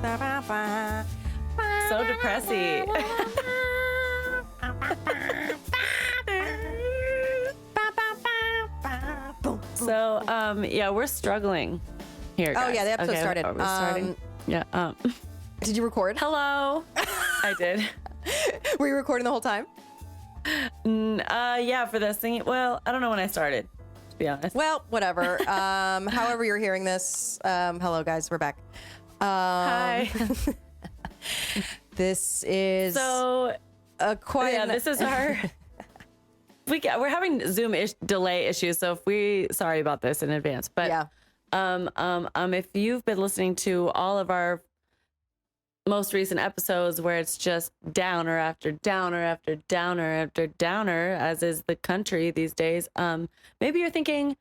So depressing. So, yeah, we're struggling here, guys. Oh, yeah, the episode started. We're starting. Yeah. Did you record? Hello. I did. Were you recording the whole time? Yeah, for this thing. Well, I don't know when I started, to be honest. Well, whatever. However you're hearing this, hello, guys. We're back. Hi. This is So, quite. yeah, this is our... We're having Zoom delay issues, so sorry about this in advance. But yeah. If you've been listening to all of our most recent episodes where it's just downer after downer after downer after downer, as is the country these days, maybe you're thinking,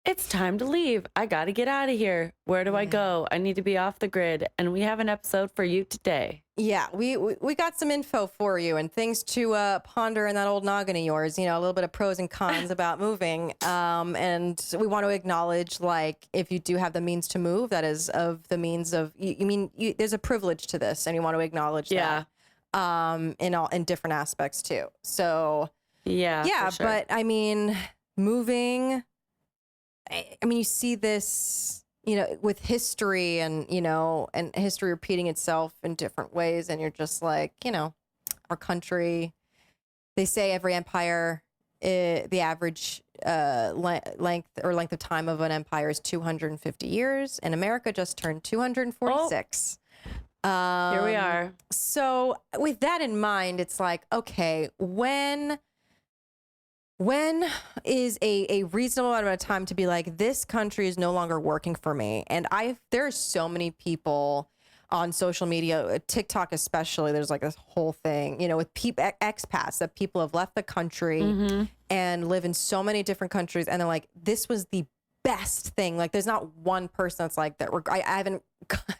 it's time to leave. I got to get out of here. Where do I go? I need to be off the grid. And we have an episode for you today. Yeah, we got some info for you and things to ponder in that old noggin of yours. You know, a little bit of pros and cons about moving. And we want to acknowledge, like, if you do have the means to move, that is of the means of, there's a privilege to this, and you want to acknowledge that. In different aspects too. So yeah, for sure. but I mean, moving. I mean, you see this, you know, with history and, you know, and history repeating itself in different ways. And you're just like, you know, our country, they say every empire, the average length of time of an empire is 250 years. And America just turned 246. Here we are. So with that in mind, it's like, okay, when is a reasonable amount of time to be like, this country is no longer working for me? And there are so many people on social media, TikTok especially, there's like this whole thing, you know, with expats, that people have left the country and live in so many different countries. And they're like, this was the best thing. Like, there's not one person that's like that. I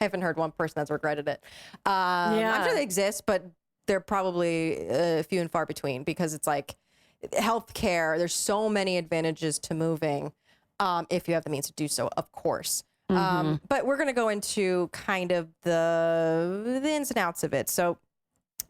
haven't heard one person that's regretted it. I'm sure they exist, but they're probably few and far between, because it's like, healthcare, there's so many advantages to moving if you have the means to do so, of course. But we're going to go into kind of the ins and outs of it. So,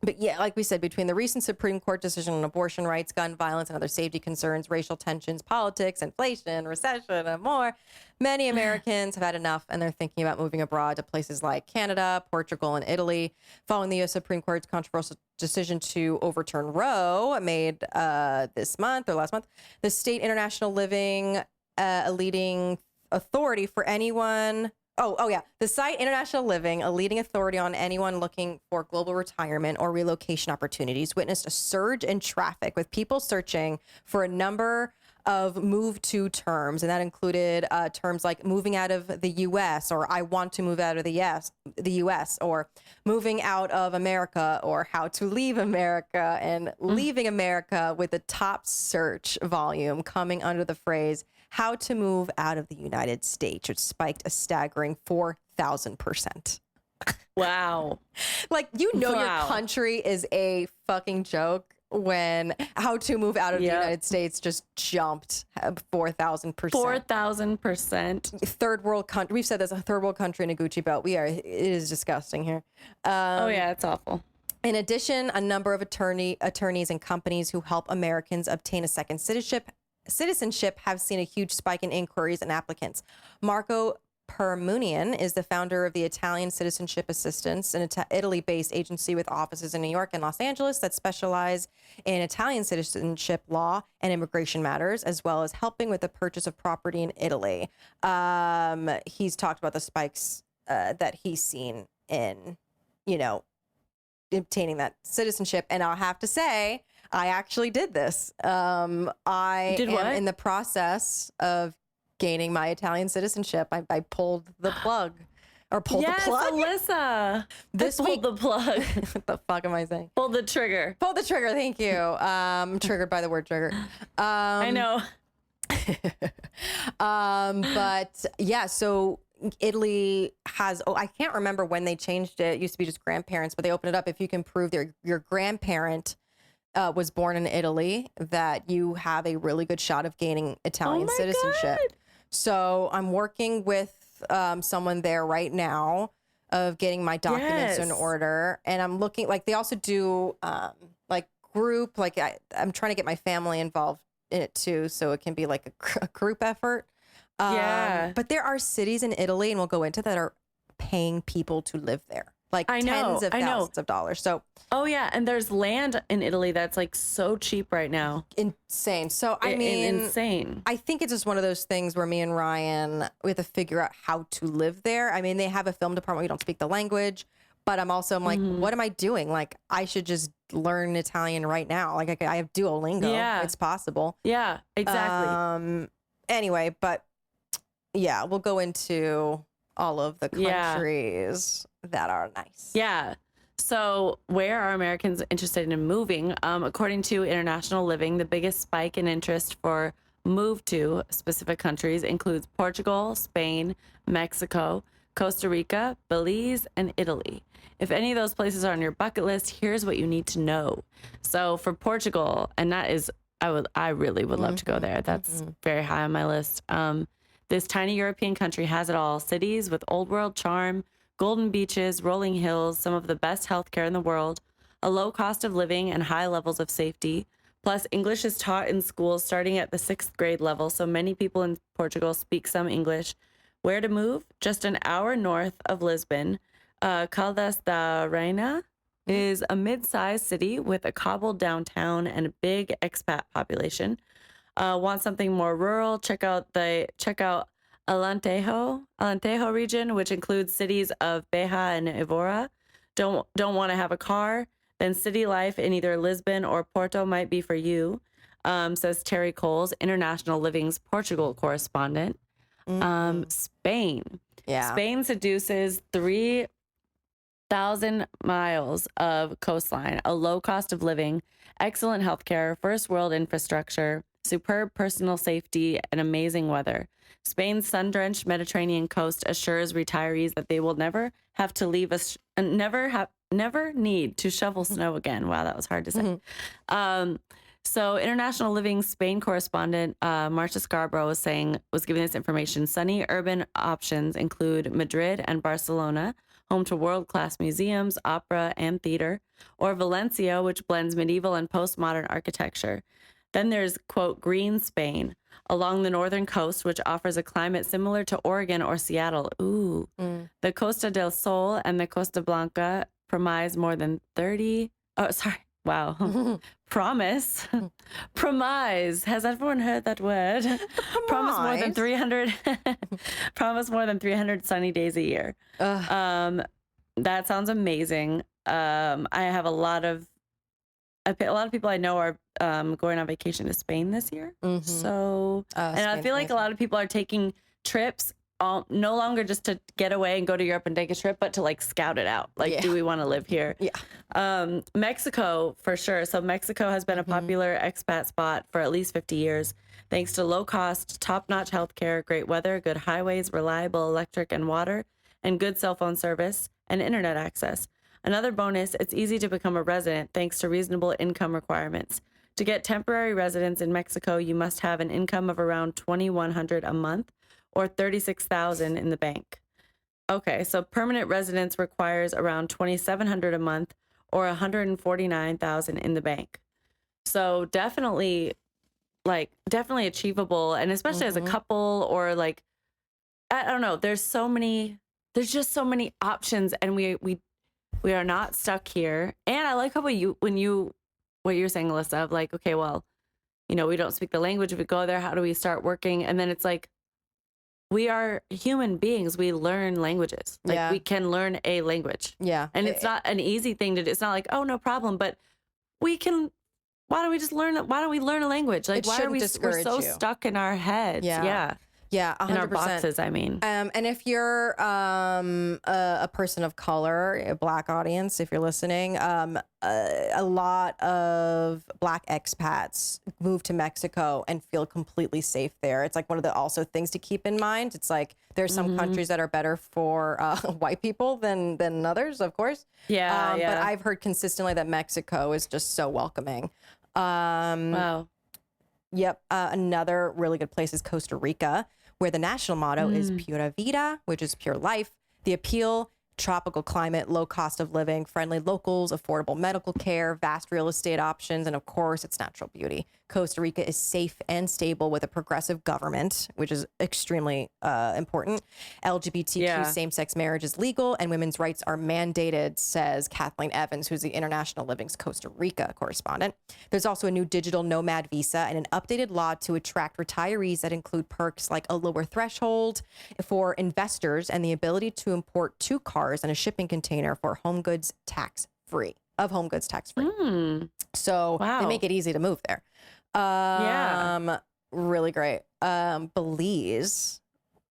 but yeah, like we said, between the recent Supreme Court decision on abortion rights, gun violence, and other safety concerns, racial tensions, politics, inflation, recession, and more, many Americans have had enough, and they're thinking about moving abroad to places like Canada, Portugal, and Italy. Following the U.S. Supreme Court's controversial decision to overturn Roe, made last month, the state international living, a leading authority for anyone. The site International Living, a leading authority on anyone looking for global retirement or relocation opportunities, witnessed a surge in traffic with people searching for a number of move to terms. And that included terms like moving out of the U.S. or I want to move out of the U.S. or moving out of America or how to leave America, and leaving America with the top search volume coming under the phrase how to move out of the United States, which spiked a staggering 4,000%. Wow. Like, your country is a fucking joke when how to move out of the United States just jumped 4,000%. 4,000%. Third world country. We've said there's a third world country in a Gucci belt. It is disgusting here. It's awful. In addition, a number of attorneys and companies who help Americans obtain a second citizenship have seen a huge spike in inquiries and applicants. Marco Permunian is the founder of the Italian Citizenship Assistance, an Italy-based agency with offices in New York and Los Angeles that specialize in Italian citizenship law and immigration matters, as well as helping with the purchase of property in Italy. He's talked about the spikes that he's seen in, you know, obtaining that citizenship. And I'll have to say, I actually did this. I am in the process of gaining my Italian citizenship. I pulled the plug. Or pulled the plug? Alyssa. Pulled the plug. What the fuck am I saying? Pull the trigger. Pull the trigger. Thank you. I'm triggered by the word trigger. I know. But yeah, so Italy has, I can't remember when they changed it. It used to be just grandparents, but they opened it up. If you can prove your grandparent was born in Italy, that you have a really good shot of gaining Italian citizenship. God. So I'm working with someone there right now of getting my documents in Yes. order. And I'm looking, like, they also do like group, like I'm trying to get my family involved in it too, so it can be like a group effort. Yeah. But there are cities in Italy, and we'll go into that, are paying people to live there, like I know, tens of I know. thousands of dollars. So Oh yeah, and there's land in Italy that's like so cheap right now. insane. So I mean, Insane. I think it's just one of those things where me and Ryan, we have to figure out how to live there. I mean, they have a film department. We don't speak the language, but I'm like, what am I doing? Like, I should just learn Italian right now. Like, I have Duolingo. Yeah. It's possible. Yeah, exactly. Anyway, but yeah, we'll go into all of the countries that are nice. Yeah. So where are Americans interested in moving? According to International Living, the biggest spike in interest for move to specific countries includes Portugal, Spain, Mexico, Costa Rica, Belize, and Italy. If any of those places are on your bucket list, here's what you need to know. So for Portugal, and that is, I really would love to go there. That's very high on my list. This tiny European country has it all. Cities with old world charm, golden beaches, rolling hills, some of the best healthcare in the world, a low cost of living, and high levels of safety. Plus, English is taught in schools starting at the 6th grade level, so many people in Portugal speak some English. Where to move? Just an hour north of Lisbon. Caldas da Rainha is a mid-sized city with a cobbled downtown and a big expat population. Want something more rural? Check out Alentejo region, which includes cities of Beja and Évora. Don't want to have a car? Then city life in either Lisbon or Porto might be for you, says Terry Coles, International Living's Portugal correspondent. Spain. Yeah. Spain seduces 3,000 miles of coastline, a low cost of living, excellent healthcare, first world infrastructure, superb personal safety, and amazing weather. Spain's sun-drenched Mediterranean coast assures retirees that they will never have to leave never need to shovel snow again. Wow, that was hard to say. So International Living Spain correspondent Marcia Scarborough was giving this information. Sunny urban options include Madrid and Barcelona, home to world-class museums, opera, and theater, or Valencia, which blends medieval and postmodern architecture. Then there's, quote, green Spain, along the northern coast, which offers a climate similar to Oregon or Seattle. Ooh. The Costa del Sol and the Costa Blanca promise more than 30... Oh, sorry. Wow. Promise. Promise. Has everyone heard that word? Promise more than 300 promise more than 300 sunny days a year. That sounds amazing. I have a lot of people I know are going on vacation to Spain this year. So, and I feel like a lot of people are taking trips no longer just to get away and go to Europe and take a trip, but to like scout it out. Like, do we want to live here? Yeah. Mexico, for sure. So Mexico has been a popular expat spot for at least 50 years, thanks to low cost, top-notch healthcare, great weather, good highways, reliable electric and water, and good cell phone service and internet access. Another bonus, it's easy to become a resident thanks to reasonable income requirements. To get temporary residence in Mexico, you must have an income of around $2,100 a month or $36,000 in the bank. Okay, so permanent residence requires around $2,700 a month or $149,000 in the bank. So definitely achievable, and especially as a couple, or like, I don't know, there's just so many options, and we are not stuck here. And I like how what you're saying, Alyssa, of like, okay, well, we don't speak the language. If we go there, how do we start working? And then it's like, we are human beings. We learn languages. Like, we can learn a language. Yeah. And it's not an easy thing to do. It's not like, oh, no problem. But we can, why don't we learn a language? Like, why are we're so stuck in our heads? Yeah. Yeah, 100%. In our boxes, I mean. And if you're a person of color, a Black audience, if you're listening, a lot of Black expats move to Mexico and feel completely safe there. It's like one of the also things to keep in mind. It's like there's some countries that are better for white people than others, of course. Yeah, But I've heard consistently that Mexico is just so welcoming. Wow. Yep. Another really good place is Costa Rica, where the national motto is Pura Vida, which is pure life. The appeal tropical climate, low cost of living, friendly locals, affordable medical care, vast real estate options, and of course, its natural beauty. Costa Rica is safe and stable with a progressive government, which is extremely important. LGBTQ same-sex marriage is legal and women's rights are mandated, says Kathleen Evans, who's the International Living's Costa Rica correspondent. There's also a new digital nomad visa and an updated law to attract retirees that include perks like a lower threshold for investors and the ability to import 2 cars and a shipping container for home goods tax free. So they make it easy to move there. Really great. Belize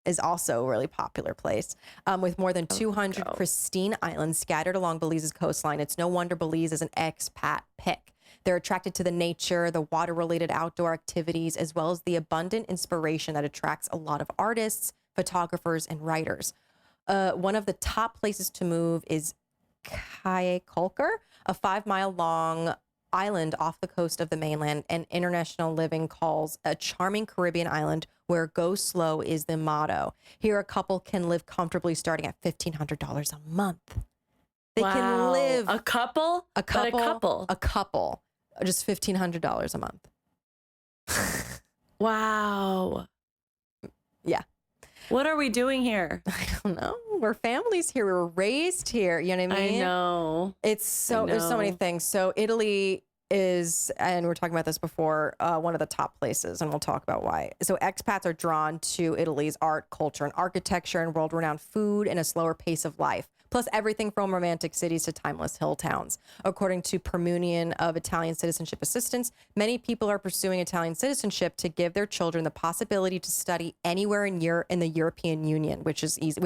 is also a really popular place with more than 200 pristine islands scattered along Belize's coastline. It's no wonder Belize is an expat pick. They're attracted to the nature, the water-related outdoor activities, as well as the abundant inspiration that attracts a lot of artists, photographers, and writers. One of the top places to move is Kayakulker, a 5-mile long island off the coast of the mainland, and International Living calls a charming Caribbean island where go slow is the motto. Here, a couple can live comfortably starting at $1,500 a month. They can live a couple, just $1,500 a month. Wow. Yeah. What are we doing here? I don't know. We're families here. We were raised here. You know what I mean? I know. There's so many things. So Italy is, and we were talking about this before, one of the top places, and we'll talk about why. So expats are drawn to Italy's art, culture, and architecture, and world-renowned food, and a slower pace of life, plus everything from romantic cities to timeless hill towns. According to Permunian of Italian Citizenship Assistance, many people are pursuing Italian citizenship to give their children the possibility to study anywhere in the European Union, which is easy,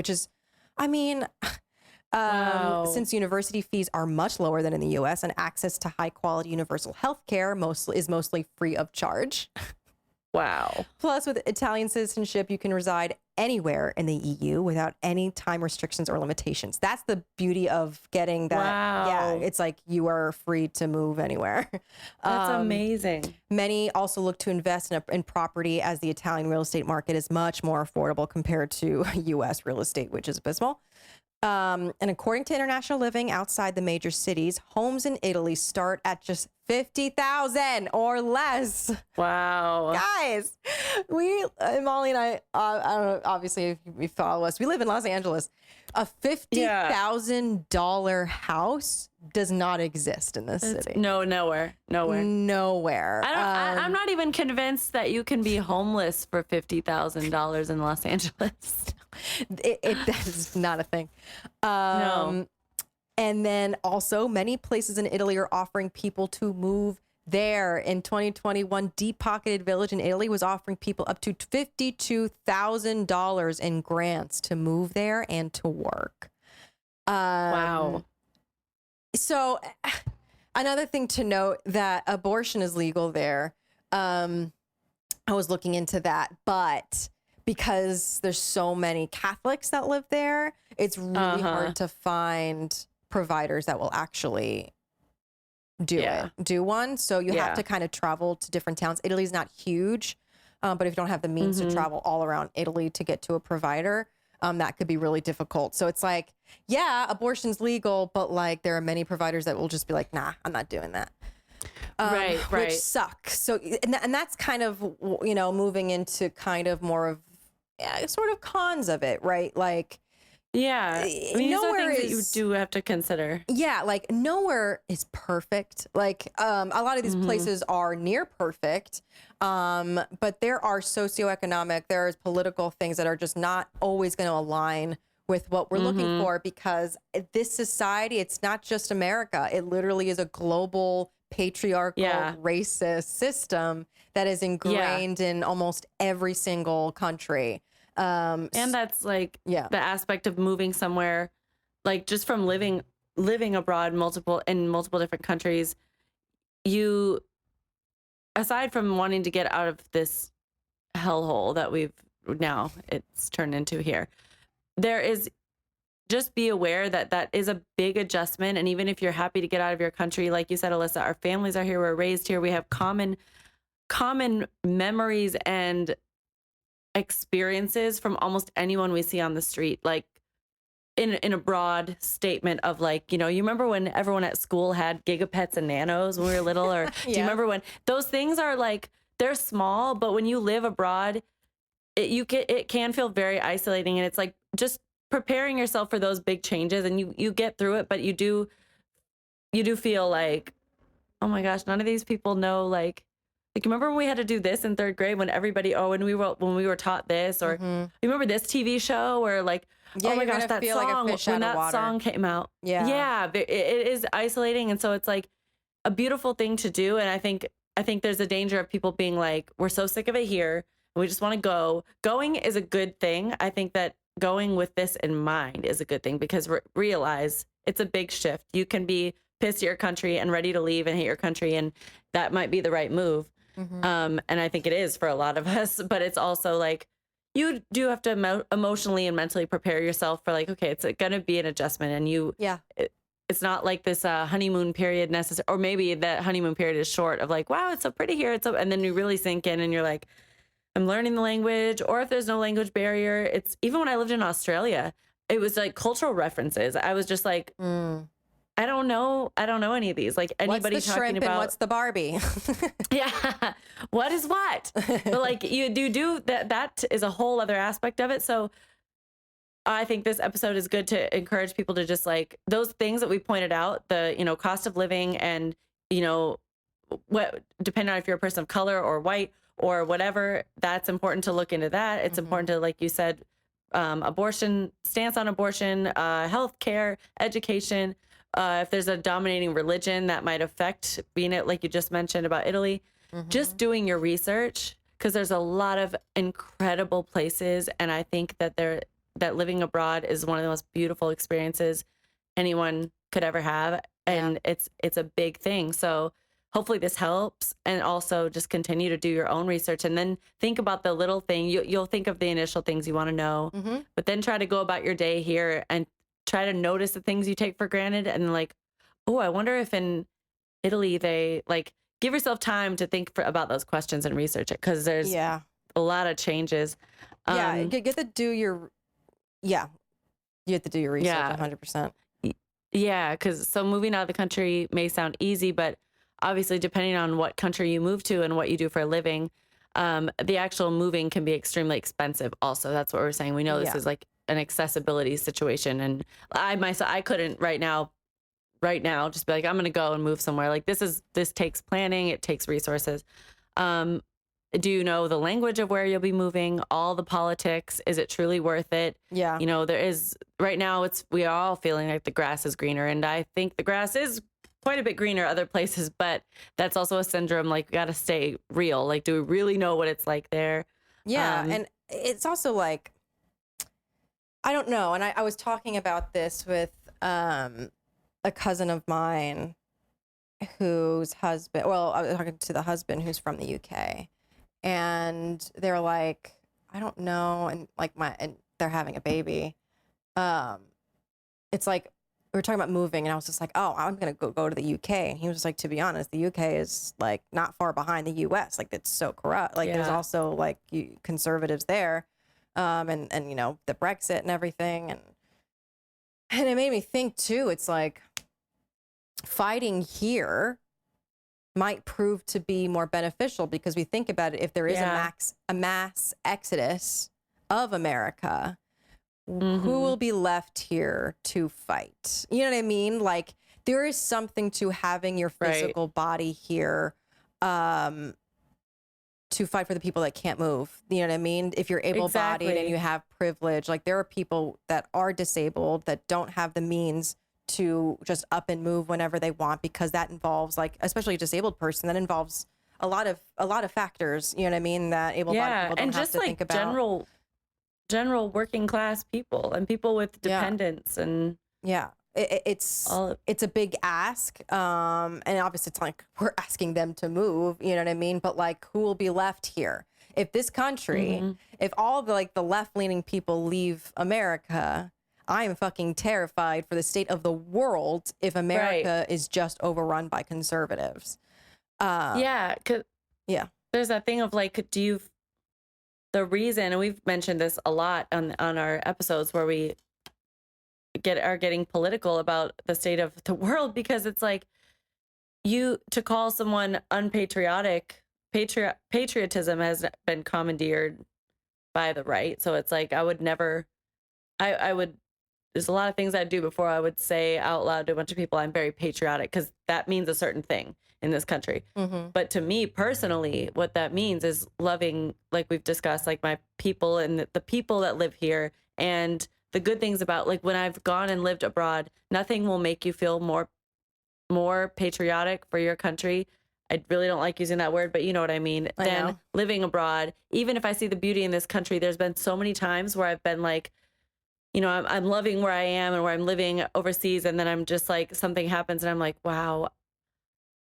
since university fees are much lower than in the US and access to high quality universal health care is mostly free of charge. Wow. Plus, with Italian citizenship, you can reside anywhere in the EU without any time restrictions or limitations. That's the beauty of getting that. Wow. Yeah, it's like you are free to move anywhere. That's amazing. Many also look to invest in property, as the Italian real estate market is much more affordable compared to US real estate, which is abysmal. And according to International Living, outside the major cities, homes in Italy start at just $50,000 or less. Wow. Guys, Molly and I don't know, obviously if you follow us, we live in Los Angeles. A $50,000 house does not exist in this city. No, nowhere. I'm not even convinced that you can be homeless for $50,000 in Los Angeles. That is not a thing. No. And then also many places in Italy are offering people to move there. In 2021, Deep Pocketed Village in Italy was offering people up to $52,000 in grants to move there and to work. Wow. So another thing to note, that abortion is legal there. I was looking into that, but because there's so many Catholics that live there, it's really hard to find providers that will actually do one. So you have to kind of travel to different towns. Italy's not huge, but if you don't have the means to travel all around Italy to get to a provider, that could be really difficult. So it's like, yeah, abortion's legal, but like there are many providers that will just be like, nah, I'm not doing that. Right. Which sucks. So, and that's kind of, moving into kind of more of sort of cons of it, right? Like, yeah, I mean, these are things that you do have to consider. Yeah, like nowhere is perfect. Like a lot of these places are near perfect, but there are socioeconomic, there's political things that are just not always going to align with what we're looking for, because this society, it's not just America. It literally is a global patriarchal racist system that is ingrained in almost every single country. And that's like the aspect of moving somewhere, like just from living abroad in multiple different countries. You, aside from wanting to get out of this hellhole that it's turned into here, there is, just be aware that is a big adjustment. And even if you're happy to get out of your country, like you said, Alyssa, our families are here, we're raised here, we have common memories and experiences from almost anyone we see on the street. Like, in a broad statement of like, you remember when everyone at school had gigapets and nanos when we were little, or do you remember when those things are like, they're small, but when you live abroad, it can feel very isolating, and it's like just preparing yourself for those big changes, and you get through it, but you do feel like, oh my gosh, none of these people know, like remember when we had to do this in third grade, when everybody, when we were taught this, or you remember this TV show, or like, oh my gosh, that song, when that song came out. Yeah, it is isolating. And so it's like a beautiful thing to do. And I think there's a danger of people being like, we're so sick of it here, and we just want to go. Going is a good thing. I think that going with this in mind is a good thing, because realize it's a big shift. You can be pissed at your country and ready to leave and hate your country, and that might be the right move. And I think it is for a lot of us, but it's also like, you do have to emotionally and mentally prepare yourself for like, okay, it's going to be an adjustment, and it's not like this honeymoon period necessary, or maybe that honeymoon period is short of like, wow, it's so pretty here. And then you really sink in and you're like, I'm learning the language. Or if there's no language barrier, it's even when I lived in Australia, it was like cultural references. I was just like, I don't know any of these. Like anybody what's the talking shrimp about and what's the Barbie? yeah, what is what? But like you do that. That is a whole other aspect of it. So I think this episode is good to encourage people to just like those things that we pointed out, the cost of living, and what, depending on if you're a person of color or white or whatever, that's important to look into that. It's important to, like you said, abortion, stance on abortion, health care, education. If there's a dominating religion that might affect being it, like you just mentioned about Italy, just doing your research, because there's a lot of incredible places. And I think that living abroad is one of the most beautiful experiences anyone could ever have. And it's a big thing. So hopefully this helps. And also just continue to do your own research, and then think about the little thing. You'll think of the initial things you want to know, but then try to go about your day here and try to notice the things you take for granted. And like, oh, I wonder if in Italy they like, give yourself time to think about those questions and research it, because there's a lot of changes. You have to do your research 100%. Yeah, because so moving out of the country may sound easy, but obviously depending on what country you move to and what you do for a living, the actual moving can be extremely expensive also. That's what we're saying. We know this is like an accessibility situation, and I couldn't right now just be like, I'm going to go and move somewhere. Like this takes planning, it takes resources. Do you know the language of where you'll be moving, all the politics? Is it truly worth it? Yeah. There is right now, we are all feeling like the grass is greener, and I think the grass is quite a bit greener other places, but that's also a syndrome. Like, we got to stay real. Like, do we really know what it's like there? Yeah. And it's also like, I don't know. And I was talking about this with a cousin of mine whose husband, I was talking to the husband who's from the UK, and they're like, I don't know. And like and they're having a baby. It's like, we were talking about moving, and I was just like, oh, I'm going to go to the UK. And he was just like, to be honest, the UK is like not far behind the US. Like, it's so corrupt. Like there's also like conservatives there. And the Brexit and everything. And it made me think too, it's like fighting here might prove to be more beneficial, because we think about it, if there is a mass exodus of America, who will be left here to fight? You know what I mean? Like, there is something to having your physical body here, to fight for the people that can't move. You know what I mean? If you're able-bodied and you have privilege, like there are people that are disabled that don't have the means to just up and move whenever they want, because that involves, like, especially a disabled person, that involves a lot of factors, you know what I mean, that able-bodied people don't have to think about. General working class people and people with dependents and it's a big ask, and obviously it's like we're asking them to move, you know what I mean, but like, who will be left here if this country, if all the left-leaning people leave America? I am fucking terrified for the state of the world if America is just overrun by conservatives. There's that thing of like, the reason, and we've mentioned this a lot on our episodes where we are getting political about the state of the world, because it's like, to call someone unpatriotic, patriotism has been commandeered by the right. So it's like, I would never, I would, there's a lot of things I'd do before I would say out loud to a bunch of people, I'm very patriotic, because that means a certain thing in this country. But to me personally, what that means is loving, like we've discussed, like my people and the people that live here, and the good things about, like, when I've gone and lived abroad, nothing will make you feel more patriotic for your country. I really don't like using that word, but you know what I mean. Than living abroad. Even if I see the beauty in this country, there's been so many times where I've been like, I'm loving where I am and where I'm living overseas, and then I'm just like, something happens and I'm like, wow,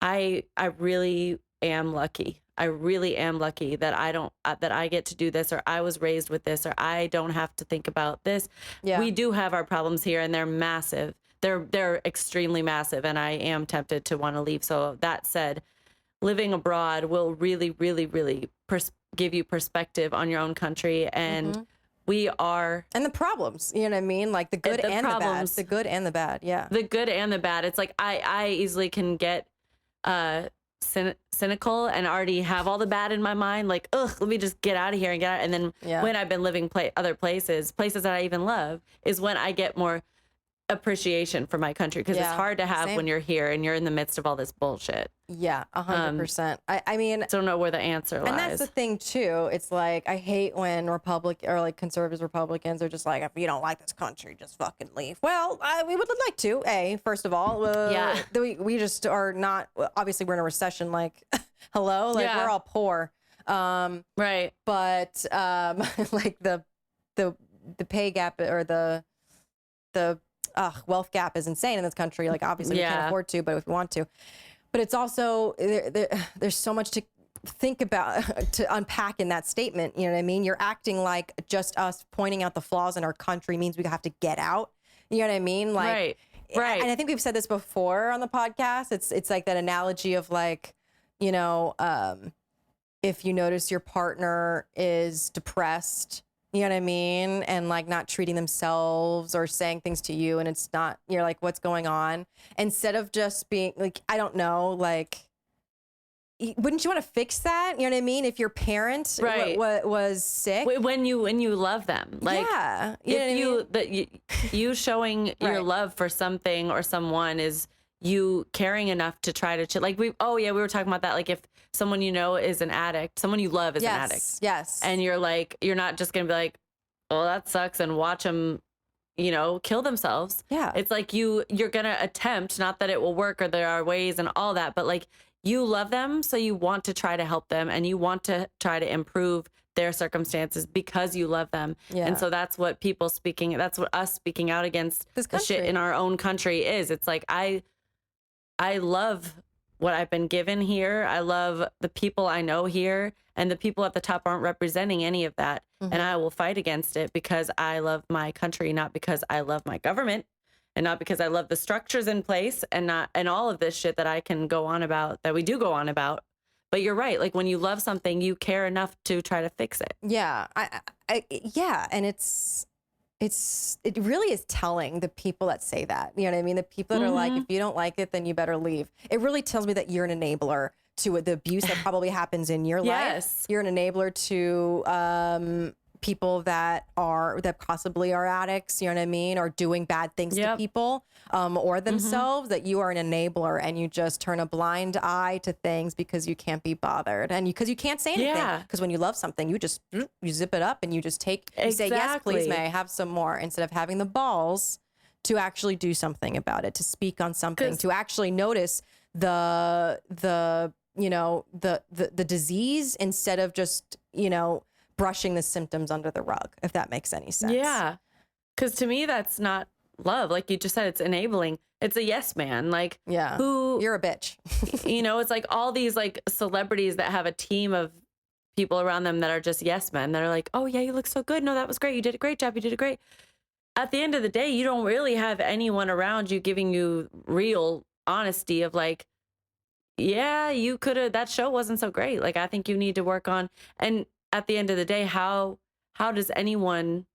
I really am lucky. I really am lucky that I get to do this, or I was raised with this, or I don't have to think about this. Yeah. We do have our problems here, and they're massive. They're extremely massive, and I am tempted to want to leave. So that said, living abroad will really, really, really give you perspective on your own country, and we are, and the problems, you know what I mean? Like the good and the bad. The good and the bad. Yeah. The good and the bad. It's like, I easily can get cynical and already have all the bad in my mind. Like, ugh, let me just get out of here and get out. And then when I've been living other places that I even love, is when I get more appreciation for my country, because it's hard to have when you're here and you're in the midst of all this bullshit. Yeah, 100%. I mean, I don't know where the answer lies. And that's the thing too. It's like, I hate when conservative Republicans are just like, if you don't like this country, just fucking leave. Well, we would like to. First of all, we just are not. Obviously, we're in a recession. Like, hello, like we're all poor. Right. But like the pay gap, or the wealth gap is insane in this country. Like, obviously we can't afford to, but if we want to. But it's also, there's so much to think about, to unpack in that statement. You know what I mean? You're acting like just us pointing out the flaws in our country means we have to get out. You know what I mean? Like, right. And I think we've said this before on the podcast. It's like that analogy of like, if you notice your partner is depressed, you know what I mean? And like not treating themselves or saying things to you, and it's not, you're like, what's going on? Instead of just being like, I don't know, like, wouldn't you want to fix that? You know what I mean? If your parent was sick, when you love them, like, you showing your love for something or someone is you caring enough to try to like, we were talking about that. Like, if someone is an addict, someone you love is an addict. Yes. And you're like, you're not just going to be like, oh, that sucks, and watch them, kill themselves. Yeah. It's like you're going to attempt, not that it will work or there are ways and all that, but like, you love them. So you want to try to help them, and you want to try to improve their circumstances because you love them. Yeah. And so that's what that's what us speaking out against the shit in our own country is. It's like, I love what I've been given here. I love the people I know here, and the people at the top aren't representing any of that. And I will fight against it because I love my country, not because I love my government, and not because I love the structures in place, and all of this shit that I can go on about, that we do go on about. But you're right. Like, when you love something, you care enough to try to fix it. Yeah. And it really is telling, the people that say that, you know what I mean? The people that are like, if you don't like it, then you better leave. It really tells me that you're an enabler to the abuse that probably happens in your life. You're an enabler to people that possibly are addicts, you know what I mean? Or doing bad things to people or themselves, that you are an enabler, and you just turn a blind eye to things because you can't be bothered, and because you can't say anything. Because when you love something, you just, you zip it up and you just you say, yes, please, may I have some more, instead of having the balls to actually do something about it, to speak on something, to actually notice the disease, instead of just, brushing the symptoms under the rug, if that makes any sense. Yeah. Because to me, that's not love. Like you just said, it's enabling. It's a yes man. Like, you're a bitch. It's like all these like celebrities that have a team of people around them that are just yes men, that are like, oh yeah, you look so good. No, that was great. You did a great job. You did a great. At the end of the day, you don't really have anyone around you giving you real honesty of like, yeah, you could have, that show wasn't so great. Like, I think you need to work on, and at the end of the day, how does anyone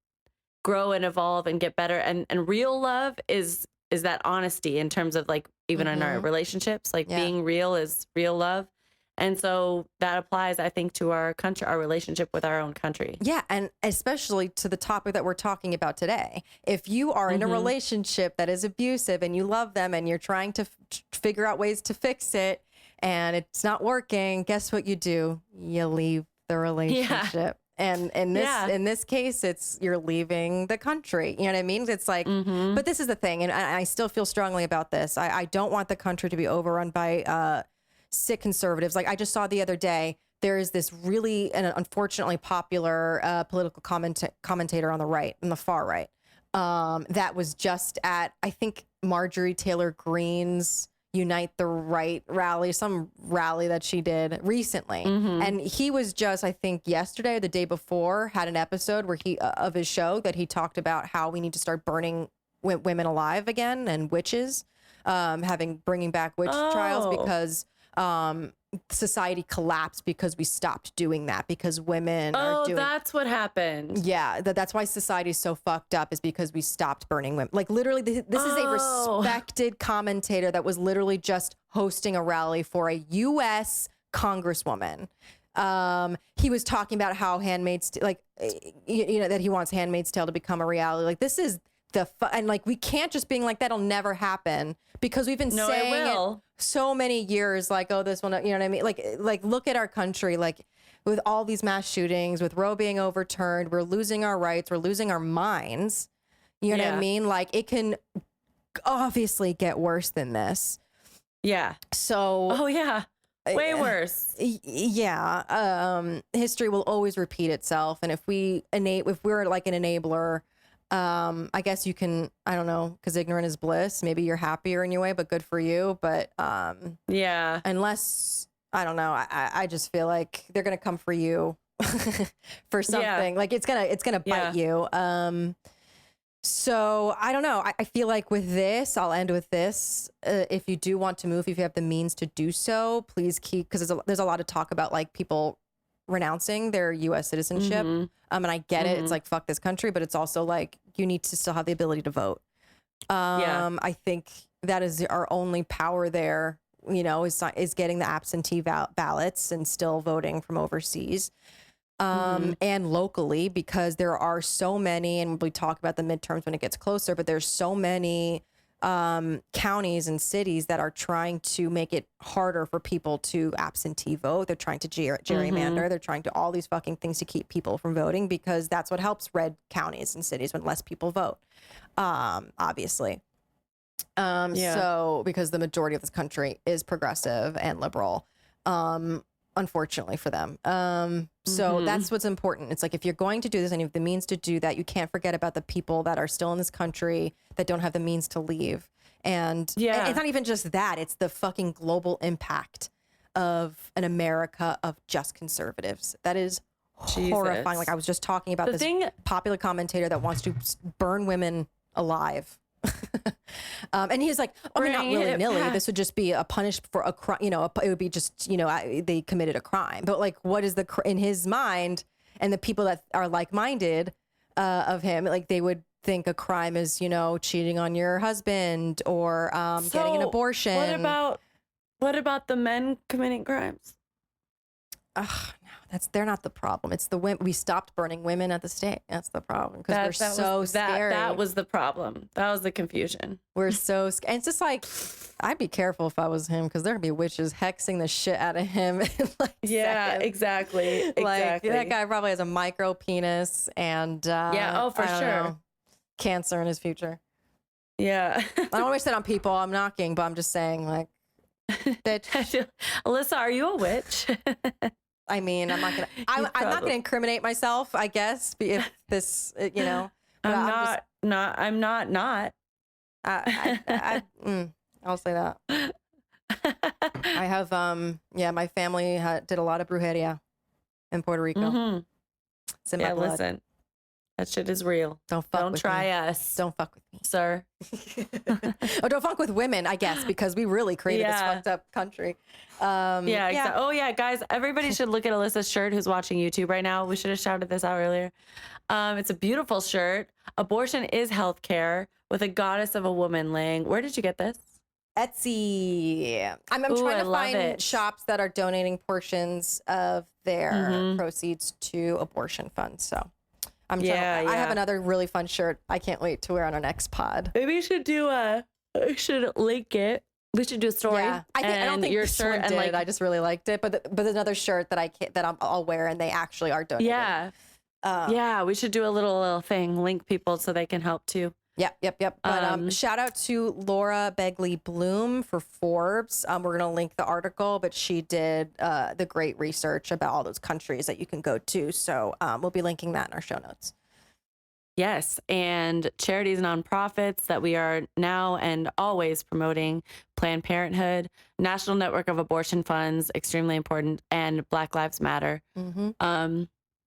grow and evolve and get better. And real love is that honesty in terms of like even in our relationships, like being real is real love. And so that applies, I think, to our country, our relationship with our own country. Yeah. And especially to the topic that we're talking about today. If you are in a relationship that is abusive and you love them and you're trying to figure out ways to fix it and it's not working, guess what you do? You leave the relationship. Yeah. And in this case, it's you're leaving the country. You know what I mean? It's like, but this is the thing. And I still feel strongly about this. I don't want the country to be overrun by sick conservatives. Like I just saw the other day, there is this really and unfortunately popular political commentator on the far right, that was just at, I think, Marjorie Taylor Greene's Unite the Right rally, some rally that she did recently. And he was just, I think yesterday or the day before, had an episode where of his show that he talked about how we need to start burning women alive again and witches, bringing back witch trials because society collapsed because we stopped doing that because women are doing. That's what happened. Yeah, that's why society is so fucked up is because we stopped burning women. Like literally, this is a respected commentator that was literally just hosting a rally for a U.S. Congresswoman. He was talking about how Handmaid's that he wants Handmaid's Tale to become a reality. Like this is and like we can't just being like that'll never happen because we've been saying it so many years. Like, oh, this one, you know what I mean? Like look at our country, like with all these mass shootings, with Roe being overturned, we're losing our rights, we're losing our minds. You know what I mean? Like it can obviously get worse than this. Yeah. So. Oh yeah. Way worse. Yeah. History will always repeat itself, and if we're like an enabler. I guess you can, I don't know, because ignorant is bliss. Maybe you're happier in your way, but good for you. But unless, I don't know, I just feel like they're going to come for you for something. Like it's gonna bite you. So I don't know. I feel like with this, I'll end with this. If you do want to move, if you have the means to do so, please keep, because there's a lot of talk about like people renouncing their U.S. citizenship. And I get it. It's like, fuck this country, but it's also like, you need to still have the ability to vote. I think that is our only power there, you know, is getting the absentee ballots and still voting from overseas. And locally, because there are so many, and we talk about the midterms when it gets closer, but there's so many counties and cities that are trying to make it harder for people to absentee vote. They're trying to gerrymander. They're trying to all these fucking things to keep people from voting because that's what helps red counties and cities when less people vote, obviously. So because the majority of this country is progressive and liberal, unfortunately for them. So that's what's important. It's like, if you're going to do this and you have the means to do that, you can't forget about the people that are still in this country that don't have the means to leave. And it's not even just that, it's the fucking global impact of an America of just conservatives. That is horrifying. Like I was just talking about popular commentator that wants to burn women alive. And he's like, I mean, not willy-nilly. This would just be a punish for a crime. You know, it would be just, you know, they committed a crime. But like, what is in his mind, and the people that are like-minded of him, like they would think a crime is, you know, cheating on your husband or getting an abortion. What about the men committing crimes? No, they're not the problem. It's the women. We stopped burning women at the stake. That's the problem because we're so scary. That was the problem. That was the confusion. We're so scared. And it's just like, I'd be careful if I was him because there'd be witches hexing the shit out of him. Seconds. Exactly. Like that guy probably has a micro penis and for sure, cancer in his future. Yeah. I don't want to wish that on people. I'm knocking, but I'm just saying, like, bitch. Alyssa, are you a witch? I mean, I'm not gonna incriminate myself, I guess, if this, you know. I'm not. I'll say that. I have, my family did a lot of brujeria in Puerto Rico. It's in my blood. Listen, That shit is real. Don't fuck Don't with try me. us, Don't fuck with me. sir. Or don't fuck with women, I guess, because we really created this Yeah. fucked up country. Oh yeah, guys, everybody should look at Alyssa's shirt who's watching YouTube right now. We should have shouted this out earlier. It's a beautiful shirt. Abortion is healthcare with a goddess of a woman laying. Where did you get this? Etsy. I'm Ooh, trying I to love find it. shops that are donating portions of their proceeds to abortion funds. So I'm trying. I have another really fun shirt. I can't wait to wear on our next pod. Maybe you should we should link it. We should do a story. Yeah, I don't think your this shirt one and did. like I just really liked it. But there's another shirt that I'll wear, and they actually are donating. Yeah, we should do a little thing, link people so they can help too. Yep. But shout out to Laura Begley Bloom for Forbes. We're gonna link the article, but she did the great research about all those countries that you can go to. So we'll be linking that in our show notes. Yes, and charities and nonprofits that we are now and always promoting: Planned Parenthood, National Network of Abortion Funds, extremely important, and Black Lives Matter.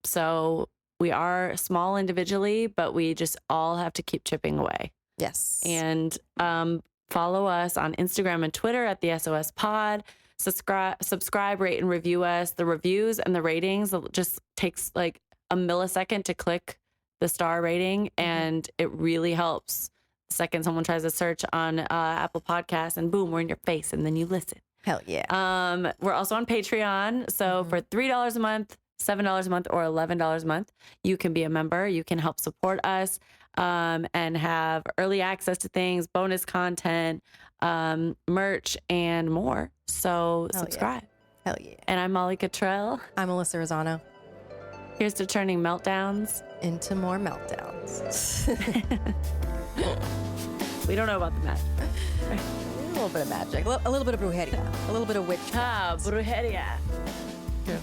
So we are small individually, but we just all have to keep chipping away. Yes. And follow us on Instagram and Twitter at the SOS Pod. Subscribe, rate, and review us. The reviews and the ratings, it just takes like a millisecond to click the star rating, and it really helps. The second someone tries to search on Apple Podcasts, and boom, we're in your face, and then you listen. Hell yeah. We're also on Patreon. So for $3 a month, $7 a month, or $11 a month, you can be a member. You can help support us and have early access to things, bonus content, merch, and more. So subscribe. Hell yeah. And I'm Molly Cottrell. I'm Alyssa Rosano. Here's to turning meltdowns into more meltdowns. We don't know about the magic. A little bit of magic, a little bit of brujeria, a little bit of witchcraft. Brujeria. Yeah.